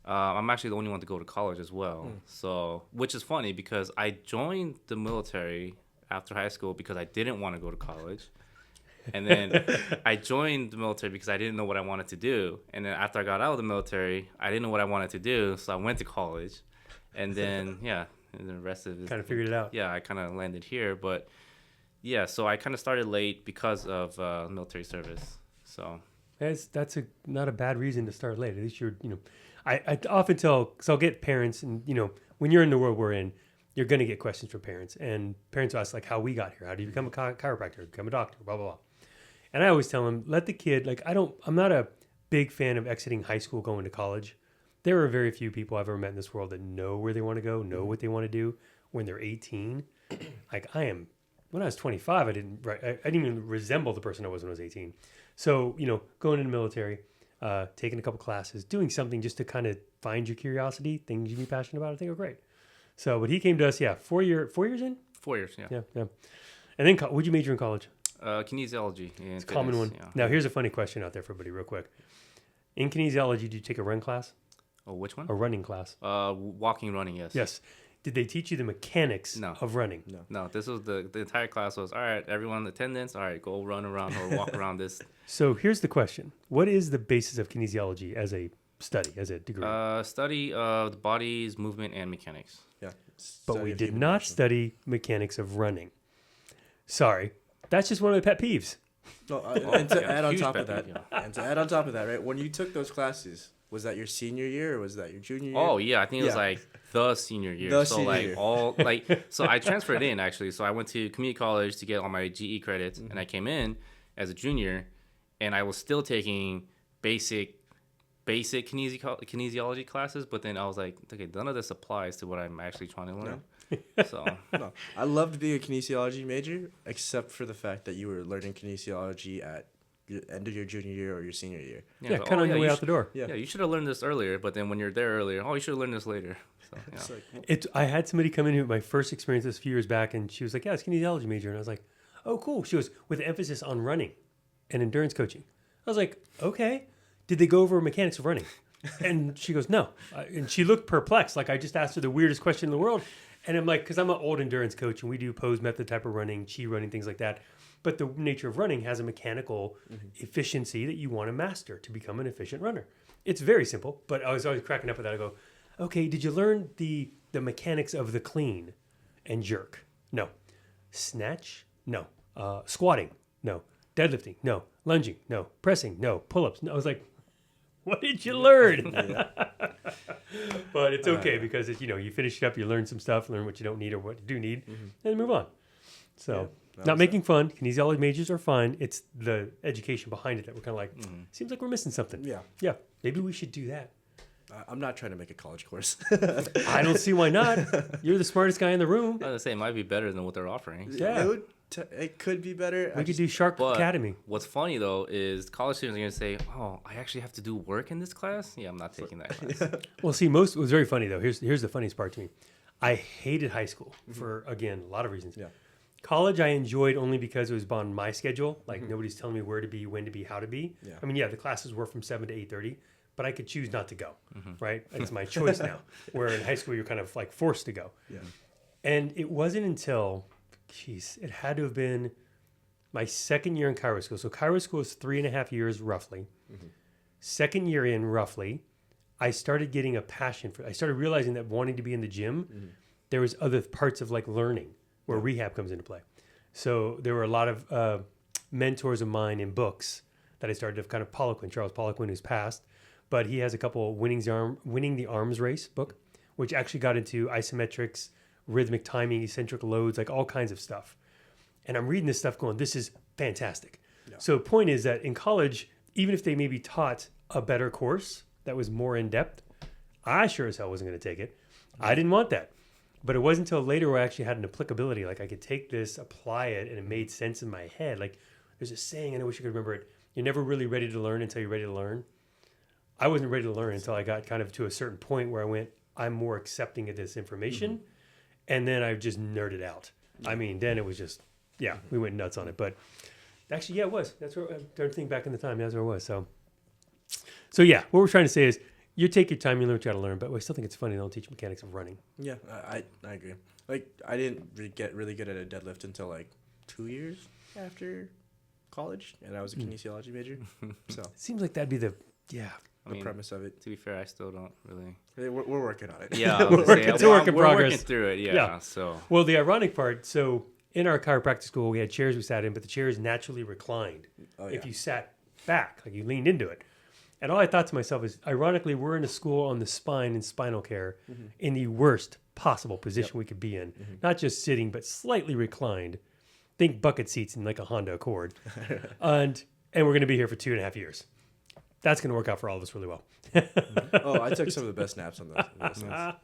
I'm actually the only one to go to college as well. So, which is funny because I joined the military after high school because I didn't want to go to college. And then I joined the military because I didn't know what I wanted to do. And then after I got out of the military, I didn't know what I wanted to do. So I went to college. And then, and the rest of it. Kind of figured it out. Yeah, I kind of landed here. But, so I kind of started late because of military service. So that's not a bad reason to start late. At least you're, I often tell, because I'll get parents, and, when you're in the world we're in, you're going to get questions from parents. And parents ask, like, how we got here. How do you become a chiropractor, become a doctor, blah, blah, blah. And I always tell them, let the kid, I'm not a big fan of exiting high school, going to college. There are very few people I've ever met in this world that know where they want to go, know what they want to do when they're 18. When I was 25, I didn't even resemble the person I was when I was 18. So, going in the military, taking a couple classes, doing something just to kind of find your curiosity, things you'd be passionate about, I think are great. So, but he came to us, 4 years in? 4 years, yeah. Yeah. And then what'd you major in college? Kinesiology. It's a common one. Yeah. Now, here's a funny question out there for everybody real quick. In kinesiology, did you take a run class? Oh, which one? A running class? Walking, running, yes. Yes. Did they teach you the mechanics No. of running? No, this was the entire class was, all right, everyone attendance, all right, go run around or walk around this. So here's the question. What is the basis of kinesiology as a study, as a degree? Study of the body's movement and mechanics. Yeah. But we did not study mechanics of running. Sorry. That's just one of my pet peeves. No, and to add on huge top pet of that, peeve, and to add on top of that, right? When you took those classes, was that your senior year or was that your junior year? Oh yeah, I think it was Yeah. like the senior year. The so senior like year. all like so I transferred in actually. So I went to community college to get all my GE credits, and I came in as a junior, and I was still taking basic kinesiology classes. But then I was like, okay, none of this applies to what I'm actually trying to learn. So No, I loved being a kinesiology major, except for the fact that you were learning kinesiology at the end of your junior year or your senior year. Yeah, so, kind of on your way you out the door. Yeah. Yeah, you should have learned this earlier. But then when you're there earlier, oh, you should have learned this later. So, yeah. It's like, I had somebody come in who my first experience this a few years back, and she was like, "Yeah, it's kinesiology major," and I was like, "Oh, cool." She was with emphasis on running and endurance coaching. I was like, "Okay." Did they go over mechanics of running? And she goes, "No," and she looked perplexed, like I just asked her the weirdest question in the world. And I'm like, because I'm an old endurance coach, and we do pose method type of running, chi running, things like that. But the nature of running has a mechanical efficiency that you want to master to become an efficient runner. It's very simple, but I was always cracking up with that. I go, okay, did you learn the mechanics of the clean and jerk? No. Snatch? No. Squatting? No. Deadlifting? No. Lunging? No. Pressing? No. Pull-ups? No. I was like, what did you learn? But it's okay because it's, you finish it up, you learn some stuff, learn what you don't need or what you do need, and move on. So, not making fun. Kinesiology majors are fine. It's the education behind it that we're kind of like, seems like we're missing something. yeah. Yeah, maybe we should do that. I'm not trying to make a college course. I don't see why not. You're the smartest guy in the room. I was gonna say it might be better than what they're offering. Yeah. It could be better. We could do SHARC But Academy. what's funny though is college students are gonna say, "Oh, I actually have to do work in this class." Yeah, I'm not taking that class. Well, see, it was very funny though. Here's the funniest part to me. I hated high school for, again, a lot of reasons. Yeah. College I enjoyed only because it was on my schedule. Like nobody's telling me where to be, when to be, how to be. Yeah. I mean, yeah, the classes were from 7 to 8:30, but I could choose not to go. Right? It's my choice now. Where in high school you're kind of like forced to go. Yeah. And it wasn't until, it had to have been my second year in Chiro school. So Chiro school is 3.5 years roughly. Second year in roughly, I started getting a passion for it. I started realizing that wanting to be in the gym, there was other parts of like learning where rehab comes into play. So there were a lot of mentors of mine in books that I started to kind of Charles Poliquin, who's passed, but he has a couple Winning the Arms Race book, which actually got into isometrics, rhythmic timing, eccentric loads, like all kinds of stuff. And I'm reading this stuff going, this is fantastic. Yeah. So the point is that in college, even if they maybe taught a better course that was more in depth, I sure as hell wasn't going to take it. I didn't want that. But it wasn't until later where I actually had an applicability. Like I could take this, apply it, and it made sense in my head. Like there's a saying, and I wish I could remember it. You're never really ready to learn until you're ready to learn. I wasn't ready to learn until I got kind of to a certain point where I went, I'm more accepting of this information. And then I just nerded out. I mean, then it was just, we went nuts on it. But actually, it was. That's where I started thinking back in the time. That's where it was. So yeah, what we're trying to say is you take your time, you learn what you got to learn, but I still think it's funny they don't teach mechanics of running. Yeah, I agree. Like, I didn't get really good at a deadlift until like 2 years after college, and I was a kinesiology major. So It seems like that'd be the premise of it. To be fair, I still don't really. We're working on it. Yeah, We're working we're progress. working through it. Yeah. Yeah. So Well, the ironic part, so in our chiropractic school, we had chairs we sat in, but the chairs naturally reclined. Oh, If yeah. you sat back, like you leaned into it. And all I thought to myself is, ironically, we're in a school on the spine and spinal care in the worst possible position we could be in. Not just sitting, but slightly reclined. Think bucket seats in like a Honda Accord. and we're going to be here for 2.5 years. That's going to work out for all of us really well. Oh, I took some of the best naps on those naps.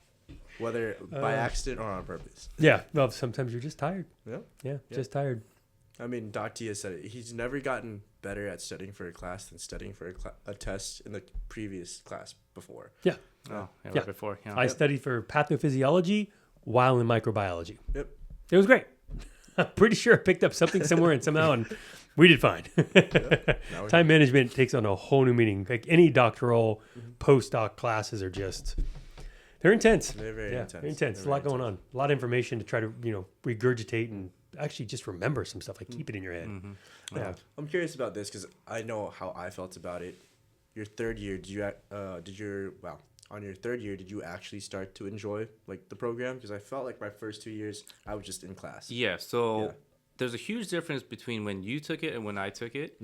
Whether by accident or on purpose. Yeah. Well, sometimes you're just tired. Yeah. Yeah. Just tired. I mean, Doc T has said it. He's never gotten better at studying for a class than studying for a test in the previous class before. Yeah. right Yeah. before. Yeah. I studied for pathophysiology while in microbiology. Yep. It was great. I'm pretty sure I picked up something somewhere and somehow, and we did fine. Time management takes on a whole new meaning. Like any doctoral postdoc classes are just, they're intense. They're very intense. They're intense. There's a lot going on. A lot of information to try to, regurgitate and actually just remember some stuff. Like keep it in your head. Yeah. I'm curious about this because I know how I felt about it. Your third year, on your third year, did you actually start to enjoy like the program? Because I felt like my first 2 years, I was just in class. Yeah. So there's a huge difference between when you took it and when I took it.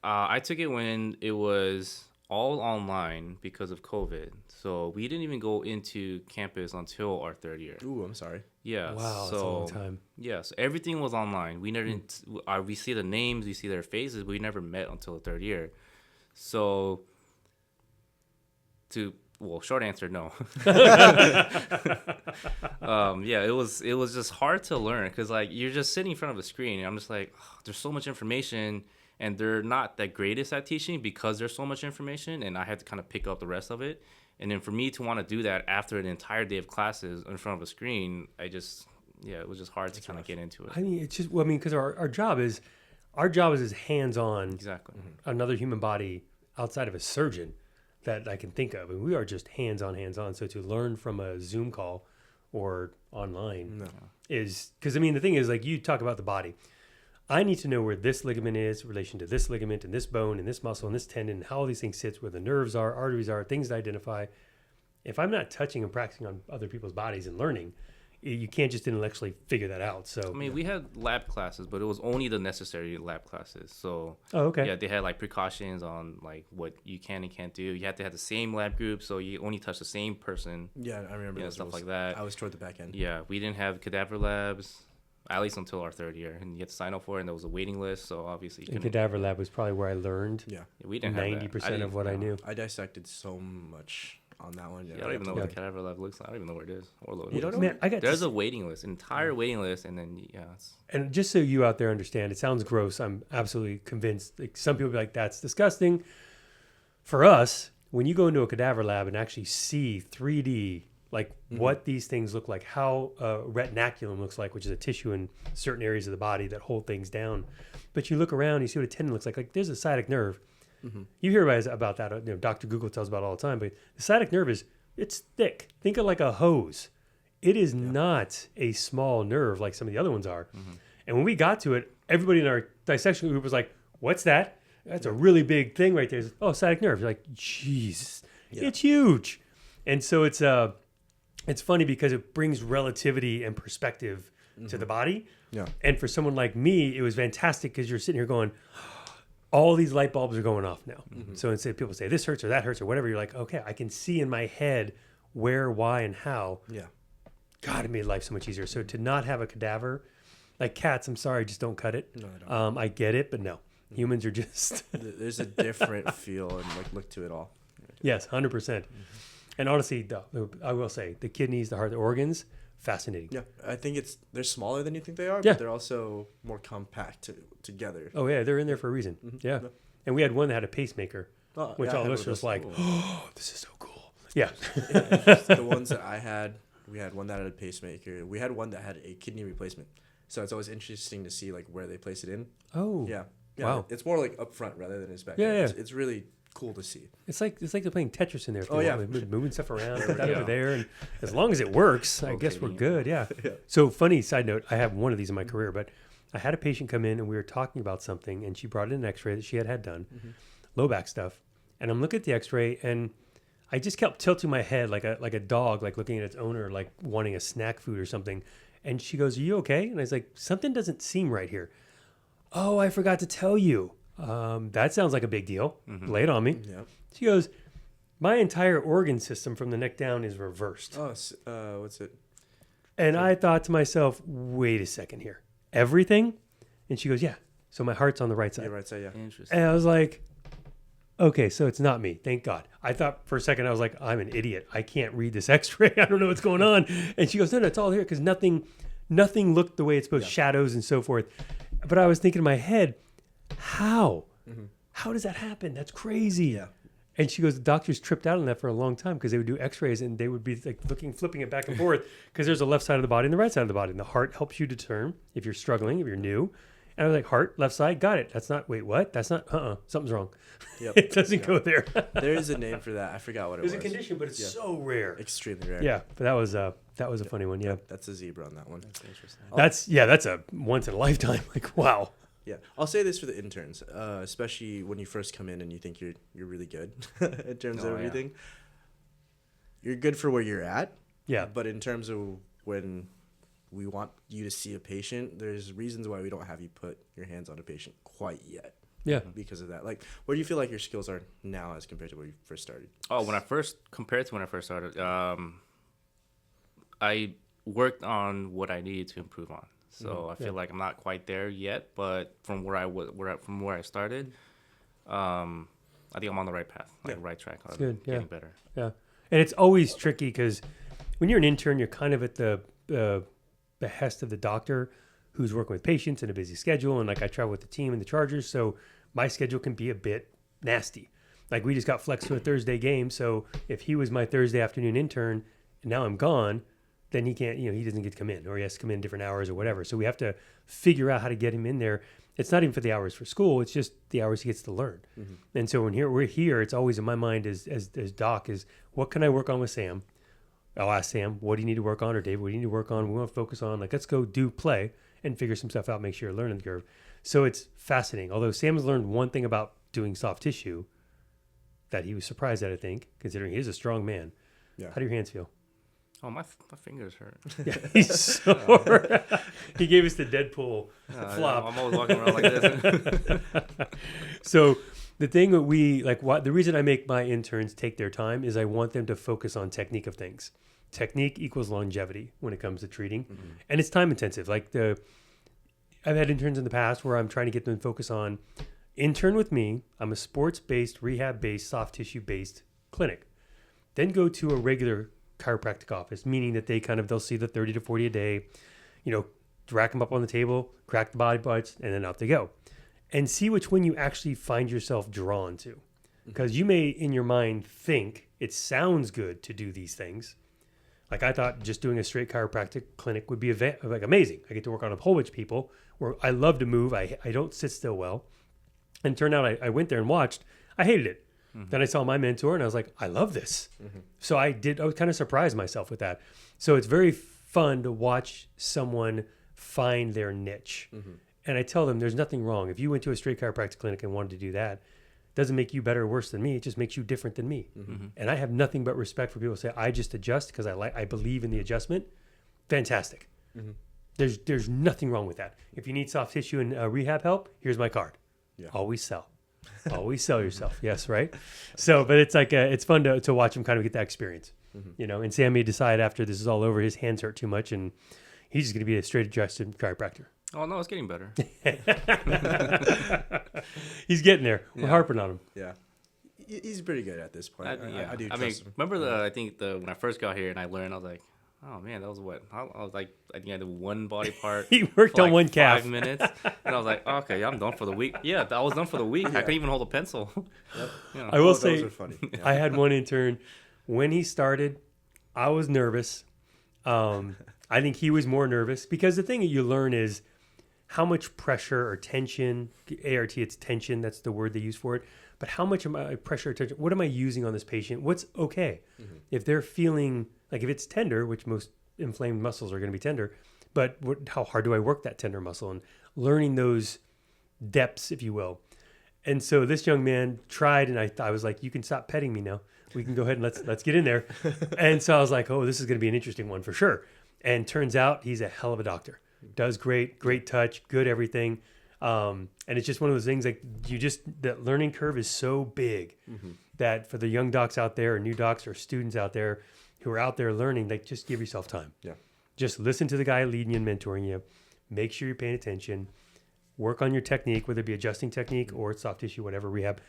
I took it when it was all online because of COVID. So we didn't even go into campus until our third year. Ooh, I'm sorry. Yeah. Wow, so, that's a long time. Yeah. So everything was online. We never, we see the names, we see their faces, but we never met until the third year. So short answer, no. It was just hard to learn because like you're just sitting in front of a screen and I'm just like, there's so much information and they're not the greatest at teaching because there's so much information and I had to kind of pick up the rest of it. And then for me to want to do that after an entire day of classes in front of a screen, it was just hard to kind of get into it. I mean, it's just, because our job is as hands-on Exactly. another human body outside of a surgeon that I can think of. And we are just hands-on. So to learn from a Zoom call or online is, because the thing is like you talk about the body. I need to know where this ligament is in relation to this ligament and this bone and this muscle and this tendon, and how all these things sit, where the nerves are, arteries are, things to identify. If I'm not touching and practicing on other people's bodies and learning, you can't just intellectually figure that out. So we had lab classes, but it was only the necessary lab classes. So they had like precautions on like what you can and can't do. You have to have the same lab group, so you only touch the same person. Yeah, I remember those stuff rules. like that. I was toward the back end. Yeah, we didn't have cadaver labs, at least until our third year, and you had to sign up for it, and there was a waiting list. So obviously, the cadaver lab was probably where I learned. Yeah, we didn't 90% of what I knew. I dissected so much on that one. I don't even know what the cadaver lab looks like. I don't even know where it is. You don't know? Man, There's a waiting list, an entire waiting list, and then And just so you out there understand, it sounds gross. I'm absolutely convinced. Like some people be like, "That's disgusting." For us, when you go into a cadaver lab and actually see 3D, like what these things look like, how retinaculum looks like, which is a tissue in certain areas of the body that hold things down. But you look around, you see what a tendon looks like. Like there's a sciatic nerve. You hear about that. Dr. Google tells about it all the time. But the sciatic nerve it's thick. Think of like a hose. It is not a small nerve like some of the other ones are. And when we got to it, everybody in our dissection group was like, "What's that? That's a really big thing right there." Oh, sciatic nerve. You're like, "Jeez, it's huge." And so it's funny because it brings relativity and perspective to the body. Yeah. And for someone like me, it was fantastic because you're sitting here going, all these light bulbs are going off now. So instead people say this hurts or that hurts or whatever, you're like, okay, I can see in my head where, why, and how. Yeah. God, it made life so much easier. So to not have a cadaver, like cats, I'm sorry, just don't cut it. No, I don't. I get it, but no. Humans are just... There's a different feel and like look to it all. Yes, 100%. And honestly, I will say, the kidneys, the heart, the organs, fascinating. Yeah, I think they're smaller than you think they are, Yeah. but they're also more compact together. Oh, yeah, they're in there for a reason. Yeah. And we had one that had a pacemaker, which all of us was like, oh, this is so cool. Yeah. The ones that I had, we had one that had a pacemaker. We had one that had a kidney replacement. So it's always interesting to see like where they place it in. Oh. Yeah. Wow. It's more like up front rather than it's back. Yeah, end. yeah. It's really cool to see. It's like they're playing Tetris in there. Oh, yeah. Moving stuff around, put that over there, and as long as it works, I guess we're good. Yeah. Yeah. So funny side note, I have one of these in my career, but I had a patient come in and we were talking about something, and she brought in an X-ray that she had done, low back stuff, and I'm looking at the X-ray, and I just kept tilting my head like a dog, like looking at its owner, like wanting a snack food or something. And she goes, "Are you okay?" And I was like, "Something doesn't seem right here." "Oh, I forgot to tell you. That sounds like a big deal. Lay it on me." Yeah. She goes, "My entire organ system from the neck down is reversed." Oh, what's it? And I thought to myself, wait a second here. Everything? And she goes, "Yeah. So my heart's on the right side." Yeah, right side, yeah. Interesting. And I was like, okay, so it's not me. Thank God. I thought for a second, I was like, I'm an idiot. I can't read this X-ray. I don't know what's going on. And she goes, no, it's all here because nothing looked the way it's supposed, shadows and so forth. But I was thinking in my head, how? How does that happen? That's crazy. Yeah. And she goes, the doctors tripped out on that for a long time because they would do x-rays and they would be like flipping it back and forth because there's a left side of the body and the right side of the body. And the heart helps you determine if you're struggling, if you're new. And I was like, heart, left side, got it. That's not, wait, what? That's not, something's wrong. Yep. It doesn't go there. There is a name for that. I forgot what it was. There's a condition, but it's so rare. Extremely rare. Yeah, but that was a funny one. Yeah, That's a zebra on that one. That's interesting. that's a once in a lifetime. Like, wow. Yeah, I'll say this for the interns, especially when you first come in and you think you're really good in terms of everything. You're good for where you're at. Yeah. But in terms of when we want you to see a patient, there's reasons why we don't have you put your hands on a patient quite yet. Yeah. Because of that. Like, where do you feel like your skills are now as compared to where you first started? Oh, compared to when I first started, I worked on what I needed to improve on. So I feel like I'm not quite there yet, but from where I started, I think I'm on the right path, right track. That's good. Getting better. Yeah, and it's always tricky because when you're an intern, you're kind of at the behest of the doctor who's working with patients in a busy schedule. And like I travel with the team and the Chargers, so my schedule can be a bit nasty. Like we just got flexed to a Thursday game, so if he was my Thursday afternoon intern and now I'm gone, then he can't, he doesn't get to come in, or he has to come in different hours or whatever. So we have to figure out how to get him in there. It's not even for the hours for school. It's just the hours he gets to learn. Mm-hmm. And so when we're here, it's always in my mind as doc is, what can I work on with Sam? I'll ask Sam, what do you need to work on? Or Dave, what do you need to work on? We want to focus on, like, let's go do play and figure some stuff out, make sure you're learning the curve. So it's fascinating. Although Sam has learned one thing about doing soft tissue that he was surprised at, I think, considering he's a strong man. Yeah. How do your hands feel? Oh, my fingers hurt. Yeah, he's sore. He gave us the Deadpool flop. I'm always walking around like this. So the thing that the reason I make my interns take their time is I want them to focus on technique of things. Technique equals longevity when it comes to treating. Mm-hmm. And it's time intensive. I've had interns in the past where I'm trying to get them to focus on intern with me. I'm a sports-based, rehab-based, soft tissue-based clinic. Then go to a regular chiropractic office, meaning that they'll see the 30 to 40 a day, rack them up on the table, crack the body parts, and then out they go. And see which one you actually find yourself drawn to. Because you may, in your mind, think it sounds good to do these things. Like I thought just doing a straight chiropractic clinic would be amazing. I get to work on a whole bunch of people where I love to move. I don't sit still well. And it turned out I went there and watched. I hated it. Mm-hmm. Then I saw my mentor and I was like, I love this. Mm-hmm. So I was kind of surprised myself with that. So it's very fun to watch someone find their niche. Mm-hmm. And I tell them there's nothing wrong. If you went to a straight chiropractic clinic and wanted to do that, it doesn't make you better or worse than me. It just makes you different than me. Mm-hmm. And I have nothing but respect for people who say, I just adjust because I believe in the adjustment. Fantastic. Mm-hmm. There's nothing wrong with that. If you need soft tissue and rehab help, here's my card. Yeah. Always sell. Always sell yourself. Yes, right? So, but it's like, it's fun to watch him kind of get that experience. Mm-hmm. And Sam may decide after this is all over, his hands hurt too much and he's just going to be a straight adjusted chiropractor. Oh, no, it's getting better. He's getting there. We're harping on him. Yeah. He's pretty good at this point. I do trust him. Remember when I first got here and I learned, I was like, oh man, that was what? I was like, I think I did one body part. He worked on one calf. 5 minutes. And I was like, okay, I'm done for the week. Yeah, I was done for the week. Yeah. I couldn't even hold a pencil. Yep. I will say, those are funny. Yeah. I had one intern. When he started, I was nervous. I think he was more nervous because the thing that you learn is how much pressure or tension, ART, it's tension, that's the word they use for it, but how much pressure or tension, what am I using on this patient? What's okay? Mm-hmm. If they're feeling, like if it's tender, which most inflamed muscles are going to be tender, but how hard do I work that tender muscle? And learning those depths, if you will. And so this young man tried, and I was like, you can stop petting me now. We can go ahead and let's get in there. And so I was like, oh, this is going to be an interesting one for sure. And turns out he's a hell of a doctor. Does great touch, good everything. And it's just one of those things like that learning curve is so big that for the young docs out there or new docs or students out there who are out there learning, like just give yourself time. Yeah. Just listen to the guy leading you and mentoring you. Make sure you're paying attention. Work on your technique, whether it be adjusting technique or soft tissue, whatever, rehab.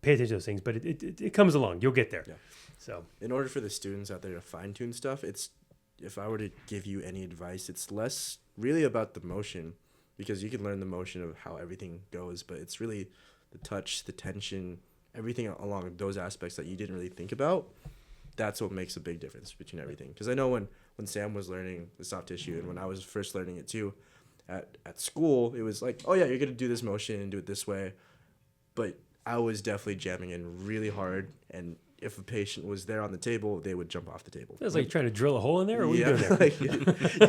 Pay attention to those things, but it comes along. You'll get there. Yeah. So in order for the students out there to fine-tune stuff, if I were to give you any advice, it's less really about the motion, because you can learn the motion of how everything goes, but it's really the touch, the tension, everything along those aspects that you didn't really think about, that's what makes a big difference between everything. Because I know when Sam was learning the soft tissue and when I was first learning it too, at school, it was like, oh yeah, you're going to do this motion and do it this way. But I was definitely jamming in really hard, and if a patient was there on the table, they would jump off the table. It was like trying to drill a hole in there, or what yeah, are you doing there? like,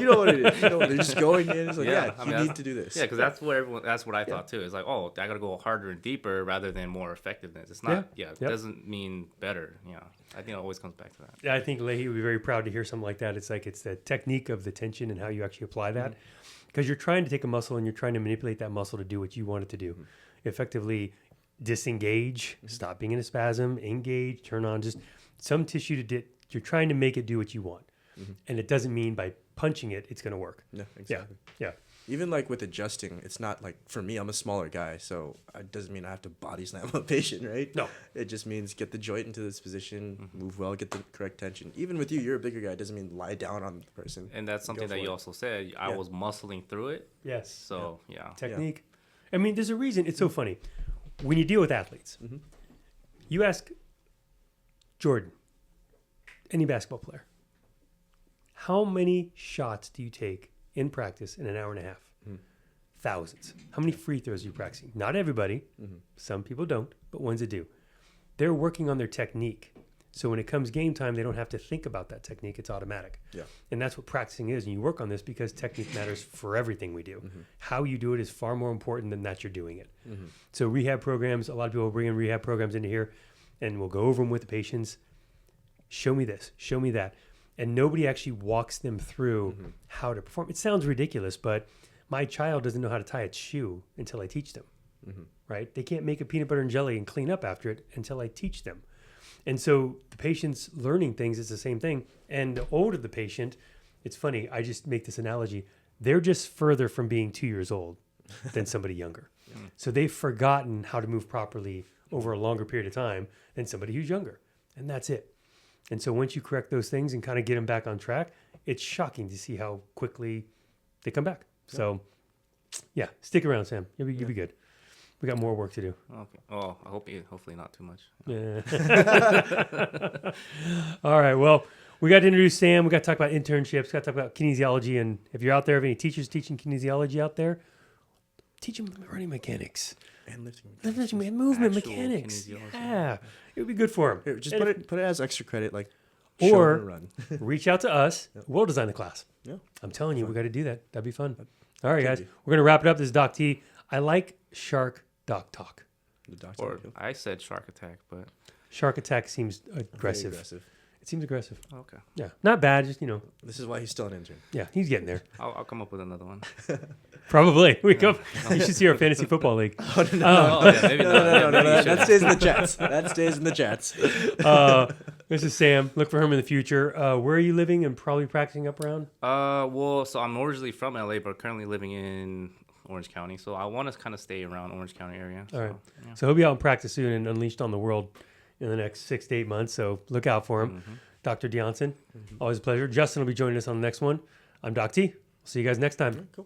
you know what it is. You know, they're just going in. It's like, you need to do this. Yeah, because that's what I thought too. It's like, oh, I got to go harder and deeper rather than more effectiveness. It's not, it doesn't mean better. Yeah, I think it always comes back to that. Yeah, I think Leahy would be very proud to hear something like that. It's like it's the technique of the tension and how you actually apply that. Because you're trying to take a muscle and you're trying to manipulate that muscle to do what you want it to do. Effectively disengage, stop being in a spasm, engage, turn on, just some tissue you're trying to make it do what you want. And it doesn't mean by punching it, it's going to work. Yeah, exactly. Yeah. Even like with adjusting, it's not like, for me, I'm a smaller guy, so it doesn't mean I have to body slam a patient, right? No. It just means get the joint into this position, move well, get the correct tension. Even with you, you're a bigger guy. It doesn't mean lie down on the person. And that's something that you also said. I was muscling through it. Yes. So, yeah. Technique. I mean, there's a reason. It's so funny. When you deal with athletes, you ask Jordan, any basketball player, how many shots do you take in practice in an hour and a half? Thousands. How many free throws are you practicing? Not everybody. Some people don't, but ones that do. They're working on their technique. So when it comes game time, they don't have to think about that technique. It's automatic. Yeah. And that's what practicing is. And you work on this because technique matters for everything we do. How you do it is far more important than that you're doing it. So rehab programs, a lot of people bring in rehab programs into here, and we'll go over them with the patients. Show me this, show me that. And nobody actually walks them through how to perform. It sounds ridiculous, but my child doesn't know how to tie its shoe until I teach them, right? They can't make a peanut butter and jelly and clean up after it until I teach them. And so the patient's learning things, it's the same thing. And the older the patient, it's funny, I just make this analogy, they're just further from being 2 years old than somebody younger. So they've forgotten how to move properly over a longer period of time than somebody who's younger. And that's it. And so once you correct those things and kind of get them back on track, it's shocking to see how quickly they come back. So, yeah, stick around, Sam. You'll be good. We got more work to do. Okay. Oh, hopefully not too much. Yeah. All right. Well, we got to introduce Sam. We got to talk about internships. Got to talk about kinesiology. And if you're out there, if any teachers teaching kinesiology out there, teach them running mechanics. And lifting movement mechanics. Yeah. It would be good for them. Here, just put it as extra credit, like or run. reach out to us. We'll design the class. Yeah. I'm telling you, we got to do that. That'd be fun. All right, guys. We're going to wrap it up. This is Doc T. I like SHARC Doc Talk. Or I said shark attack, but SHARC Attack seems aggressive. It seems aggressive. Okay. Yeah. Not bad. Just, This is why he's still an intern. Yeah, he's getting there. I'll come up with another one. Probably. You should see our fantasy football league. Maybe No. not. That stays in the chats. That stays in the chats. This is Sam. Look for him in the future. Where are you living and probably practicing up around? So I'm originally from LA, but currently living in Orange County. So I want to kind of stay around Orange County area. All right. Yeah. So he'll be out in practice soon and unleashed on the world in the next 6 to 8 months. So look out for him. Dr. Deonson, always a pleasure. Justin will be joining us on the next one. I'm Doc T. See you guys next time. Cool.